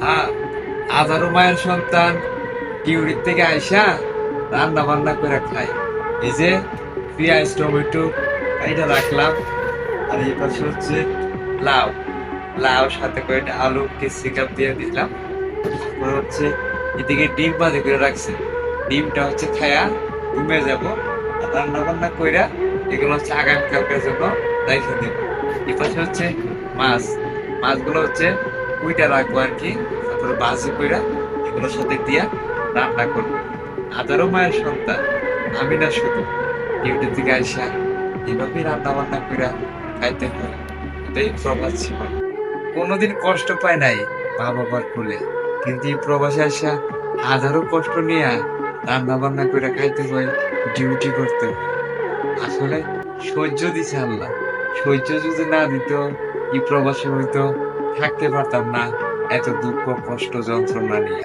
আ- হাজারো মায়ের সন্তান ডিউটির থেকে আইসা রান্না বান্না করে খায়। এই যে পেঁয়াজ টমেটো এটা রাখলাম, আর এই পাশে হচ্ছে লাউ, লাউ সাথে করে একটা আলু ক্যাপসিকাম দিয়ে দিলাম। তারপর হচ্ছে এদিকে ডিম ভাজি করে রাখছি, ডিমটা হচ্ছে খায়া ঘুমে যাব। আর রান্না বান্না কইরা এগুলো হচ্ছে আগামীকালকের জন্য রেখে দেব। এই পাশে হচ্ছে মাছ, মাছগুলো হচ্ছে কুইটা রাখবো আর কি, তারপরে ভাজি কইরা এগুলোর সাথে দিয়া রান্না করবো। হাজারো মায়ের সন্তান আমি না শুধু, ডিউটি থেকে আইসা এভাবেই রান্না বান্না কইরা খাইতে হয়। এটাই প্রবাস জীবন। কোনোদিন কষ্ট পায় নাই মা বাবার কোলে, কিন্তু এই প্রবাসে আসা হাজারো কষ্ট নিয়ে রান্না বান্না করে খাইতে হয়, ডিউটি করতে হয়। আসলে সহ্য দিছে আল্লাহ, সহ্য যদি না দিত এই প্রবাসে হয়তো থাকতে পারতাম না এত দুঃখ কষ্ট যন্ত্রণা নিয়ে।